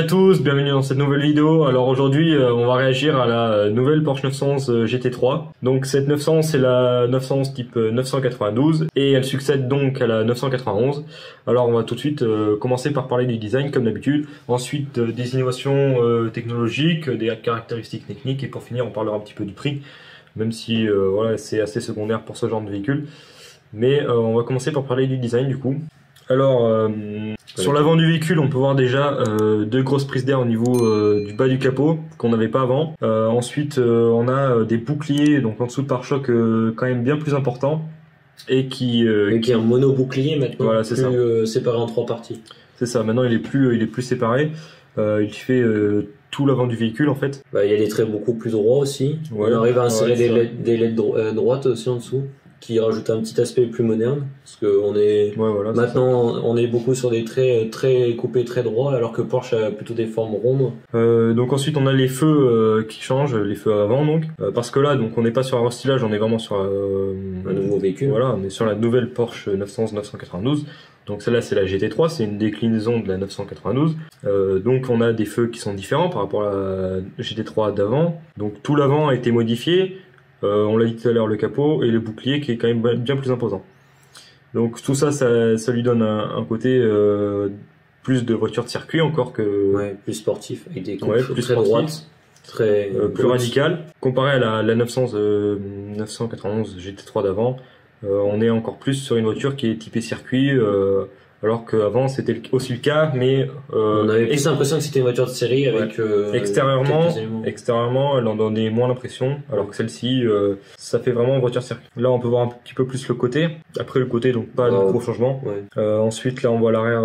tous, bienvenue dans cette nouvelle vidéo. Alors aujourd'hui on va réagir à la nouvelle Porsche 911 GT3. Donc cette 911 c'est la 911 type 992 et elle succède donc à la 991. Alors on va tout de suite commencer par parler du design comme d'habitude, ensuite des innovations technologiques, des caractéristiques techniques et pour finir on parlera un petit peu du prix, même si voilà, c'est assez secondaire pour ce genre de véhicule. Mais on va commencer par parler du design du coup. Alors sur l'avant du véhicule, on peut voir déjà deux grosses prises d'air au niveau du bas du capot qu'on n'avait pas avant. Ensuite, on a des boucliers donc en dessous de pare-choc quand même bien plus importants et qui est un mono bouclier maintenant. Voilà, c'est ça. Séparé en trois parties. C'est ça. Maintenant, il est plus séparé. Il fait tout l'avant du véhicule en fait. Il y a des traits beaucoup plus droits aussi. Ouais, on arrive à insérer des LED droites aussi en dessous, qui rajoute un petit aspect plus moderne, parce que on est maintenant on est beaucoup sur des traits très coupés, très droits, alors que Porsche a plutôt des formes rondes. Donc ensuite on a les feux qui changent, les feux avant donc, parce que là donc on n'est pas sur un restylage, on est vraiment sur un nouveau véhicule. Voilà, on est sur la nouvelle Porsche 911-992. Donc celle-là c'est la GT3, c'est une déclinaison de la 992. Donc on a des feux qui sont différents par rapport à la GT3 d'avant. Donc tout l'avant a été modifié. On l'a dit tout à l'heure, le capot et le bouclier qui est quand même bien plus imposant. Donc tout ça, ça lui donne un côté plus de voiture de circuit encore que... Ouais, plus sportif, avec des coupes plus très droites, très plus radical. Comparé à la 991 GT3 d'avant, on est encore plus sur une voiture qui est typée circuit, alors qu'avant c'était aussi le cas, mais on avait plus l'impression que c'était une voiture de série avec extérieurement elle en donnait moins l'impression, alors que celle-ci ça fait vraiment voiture circuit. Là on peut voir un petit peu plus le côté, après le côté donc pas de gros changements. Ensuite là on voit l'arrière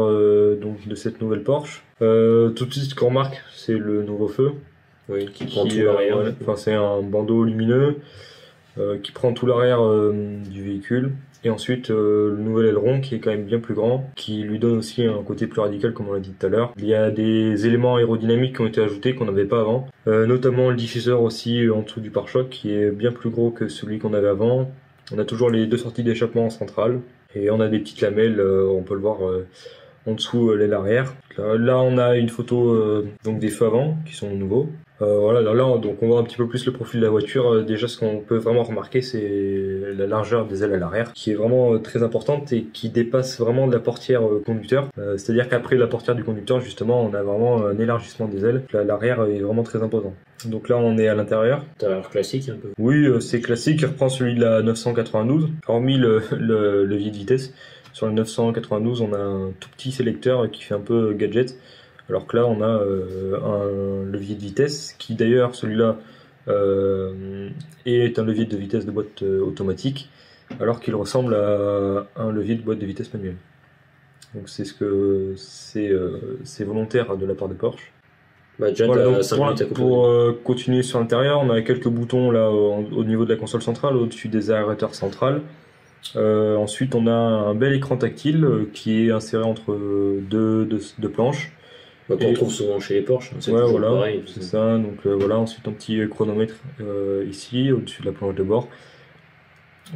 donc de cette nouvelle Porsche. Tout de suite ce qu'on remarque c'est le nouveau feu qui prend tout l'arrière. Enfin c'est un bandeau lumineux qui prend tout l'arrière du véhicule. Et ensuite le nouvel aileron qui est quand même bien plus grand, qui lui donne aussi un côté plus radical comme on l'a dit tout à l'heure. Il y a des éléments aérodynamiques qui ont été ajoutés qu'on n'avait pas avant, notamment le diffuseur aussi en dessous du pare-choc qui est bien plus gros que celui qu'on avait avant. On a toujours les deux sorties d'échappement centrales et on a des petites lamelles, on peut le voir en dessous l'aile arrière. Là on a une photo donc des feux avant qui sont nouveaux. Voilà, là donc on voit un petit peu plus le profil de la voiture. Déjà ce qu'on peut vraiment remarquer c'est la largeur des ailes à l'arrière qui est vraiment très importante et qui dépasse vraiment de la portière conducteur. C'est-à-dire qu'après la portière du conducteur justement on a vraiment un élargissement des ailes. L'arrière est vraiment très imposant. Donc là on est à l'intérieur. Intérieur classique un peu. Oui, c'est classique, il reprend celui de la 992, hormis le levier de vitesse. Sur la 992 on a un tout petit sélecteur qui fait un peu gadget. Alors que là, on a un levier de vitesse qui d'ailleurs, celui-là, est un levier de vitesse de boîte automatique, alors qu'il ressemble à un levier de boîte de vitesse manuelle. Donc c'est volontaire de la part de Porsche. Déjà, voilà, donc pour continuer sur l'intérieur, on a quelques boutons là au niveau de la console centrale, au-dessus des aérateurs centrales. Ensuite, on a un bel écran tactile qui est inséré entre deux planches. Qu'on trouve souvent chez les Porsche, c'est voilà, pareil. C'est ça, donc voilà, ensuite un petit chronomètre ici, au-dessus de la planche de bord.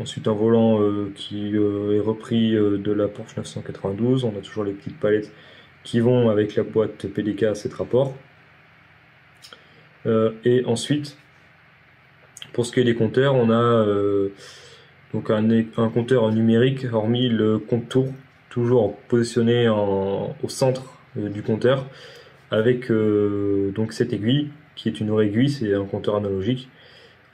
Ensuite un volant qui est repris de la Porsche 992, on a toujours les petites palettes qui vont avec la boîte PDK à 7 rapports. Et ensuite, pour ce qui est des compteurs, on a donc un compteur numérique, hormis le compte-tour, toujours positionné au centre du compteur, avec donc cette aiguille qui est une vraie aiguille, c'est un compteur analogique,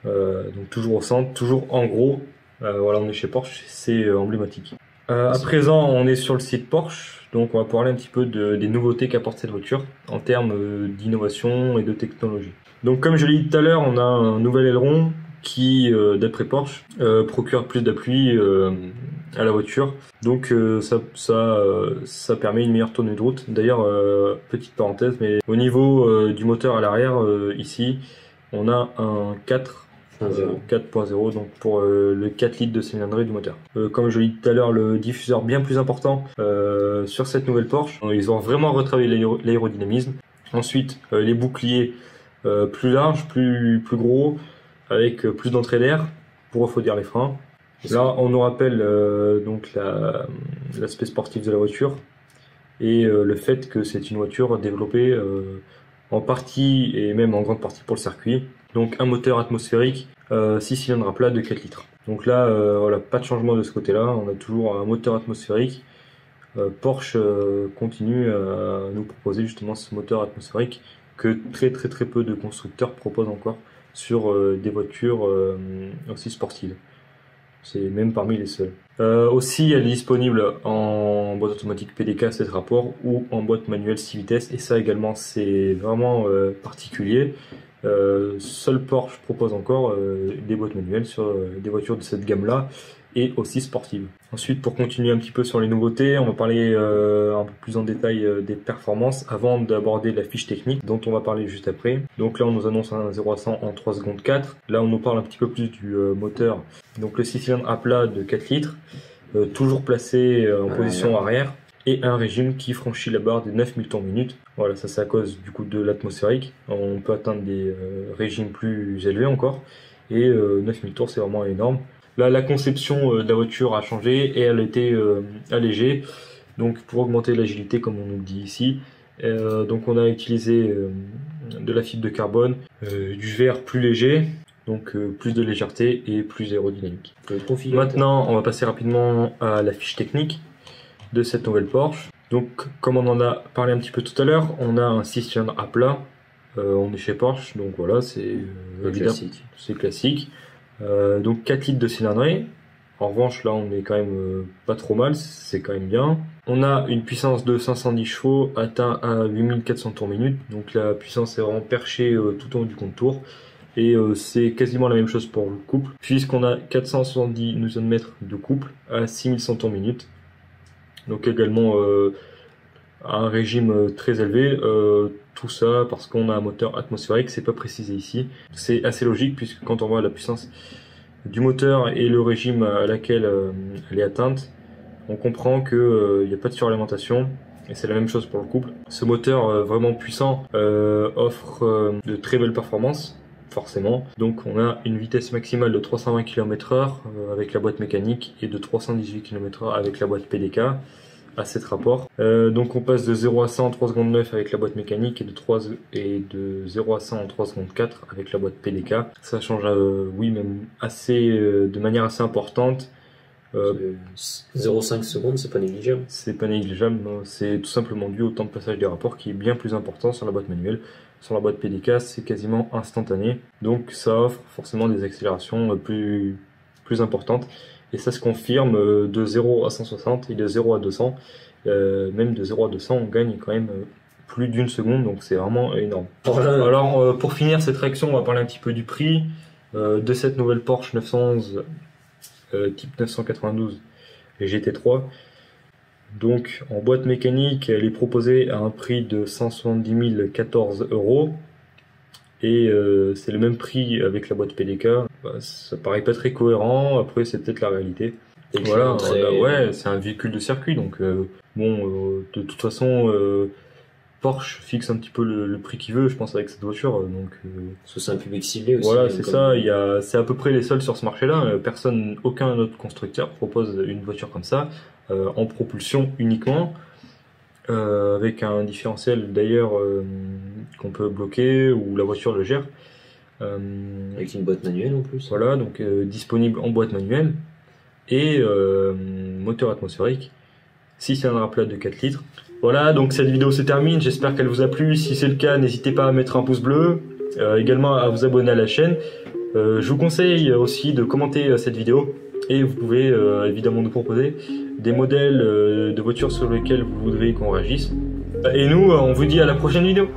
donc toujours au centre, toujours en gros. Voilà, on est chez Porsche, c'est emblématique. À présent on est sur le site Porsche, donc on va parler un petit peu des nouveautés qu'apporte cette voiture en termes d'innovation et de technologie. Donc comme je l'ai dit tout à l'heure, on a un nouvel aileron qui, d'après Porsche, procure plus d'appui à la voiture. Donc ça permet une meilleure tournée de route. D'ailleurs, petite parenthèse, mais au niveau du moteur à l'arrière, ici, on a un 4.0, donc pour le 4 litres de cylindrée du moteur. Comme je l'ai dit tout à l'heure, le diffuseur bien plus important sur cette nouvelle Porsche. Ils ont vraiment retravaillé l'aérodynamisme. Ensuite, les boucliers plus larges, plus gros, avec plus d'entrée d'air pour refroidir les freins. Là, on nous rappelle donc l'aspect sportif de la voiture. et le fait que c'est une voiture développée en partie et même en grande partie pour le circuit. Donc un moteur atmosphérique 6 cylindres à plat de 4 litres. Donc là, voilà, pas de changement de ce côté-là, on a toujours un moteur atmosphérique. Porsche continue à nous proposer justement ce moteur atmosphérique que très peu de constructeurs proposent encore sur des voitures aussi sportives. C'est même parmi les seuls. Aussi, elle est disponible en boîte automatique PDK 7 rapports ou en boîte manuelle 6 vitesses, et ça également c'est vraiment particulier. Seul Porsche propose encore des boîtes manuelles sur des voitures de cette gamme là et aussi sportives. Ensuite, pour continuer un petit peu sur les nouveautés, on va parler un peu plus en détail des performances avant d'aborder la fiche technique dont on va parler juste après. Donc là on nous annonce un 0 à 100 en 3 secondes 4. Là on nous parle un petit peu plus du moteur. Donc le 6 cylindres à plat de 4 litres, toujours placé en position arrière, et un régime qui franchit la barre des 9000 tours minute. Voilà, ça c'est à cause du coup de l'atmosphérique. On peut atteindre des régimes plus élevés encore, et 9000 tours c'est vraiment énorme. Là, la conception de la voiture a changé et elle a été allégée, donc pour augmenter l'agilité comme on nous dit ici. Donc on a utilisé de la fibre de carbone, du verre plus léger, donc plus de légèreté et plus aérodynamique. Maintenant, on va passer rapidement à la fiche technique de cette nouvelle Porsche. Donc comme on en a parlé un petit peu tout à l'heure, on a un 6 cylindres à plat, on est chez Porsche, donc voilà, c'est classique. C'est classique. Donc 4 litres de cylindrée. En revanche là on est quand même pas trop mal, c'est quand même bien. On a une puissance de 510 chevaux atteint à 8400 tours minute, donc la puissance est vraiment perchée tout au long du compte tour. Et c'est quasiment la même chose pour le couple, puisqu'on a 470 Nm de couple à 6100 tours minute. Donc également un régime très élevé, tout ça parce qu'on a un moteur atmosphérique, c'est pas précisé ici. C'est assez logique puisque quand on voit la puissance du moteur et le régime à laquelle elle est atteinte, on comprend que n'y a pas de suralimentation, et c'est la même chose pour le couple. Ce moteur vraiment puissant offre de très belles performances, forcément. Donc on a une vitesse maximale de 320 km/h avec la boîte mécanique et de 318 km/h avec la boîte PDK à 7 rapports. Donc on passe de 0 à 100 en 3 secondes 9 avec la boîte mécanique et de 0 à 100 en 3 secondes 4 avec la boîte PDK. Ça change oui même assez de manière assez importante. 0,5 secondes, c'est pas négligeable. C'est pas négligeable, c'est tout simplement dû au temps de passage des rapports qui est bien plus important sur la boîte manuelle. Sur la boîte PDK, c'est quasiment instantané, donc ça offre forcément des accélérations plus importantes. Et ça se confirme de 0 à 160 et de 0 à 200. Même de 0 à 200, on gagne quand même plus d'une seconde, donc c'est vraiment énorme. Alors pour finir cette réaction, on va parler un petit peu du prix de cette nouvelle Porsche 911 type 992 GT3. Donc en boîte mécanique, elle est proposée à un prix de 170 014 €. Et c'est le même prix avec la boîte PDK. Ça paraît pas très cohérent, après c'est peut-être la réalité. Et voilà, ouais, c'est un véhicule de circuit, donc bon, de toute façon, Porsche fixe un petit peu le prix qu'il veut, je pense, avec cette voiture. Donc c'est un public ciblé aussi. Voilà, c'est ça. C'est à peu près les seuls sur ce marché-là. Aucun autre constructeur propose une voiture comme ça en propulsion uniquement. Avec un différentiel d'ailleurs qu'on peut bloquer ou la voiture le gère. Avec une boîte manuelle en plus. Voilà, donc disponible en boîte manuelle et moteur atmosphérique, 6 cylindres à plat de 4 litres. Voilà, donc cette vidéo se termine, j'espère qu'elle vous a plu. Si c'est le cas, n'hésitez pas à mettre un pouce bleu, également à vous abonner à la chaîne. Je vous conseille aussi de commenter cette vidéo. Et vous pouvez évidemment nous proposer des modèles de voitures sur lesquels vous voudriez qu'on réagisse. Et nous, on vous dit à la prochaine vidéo.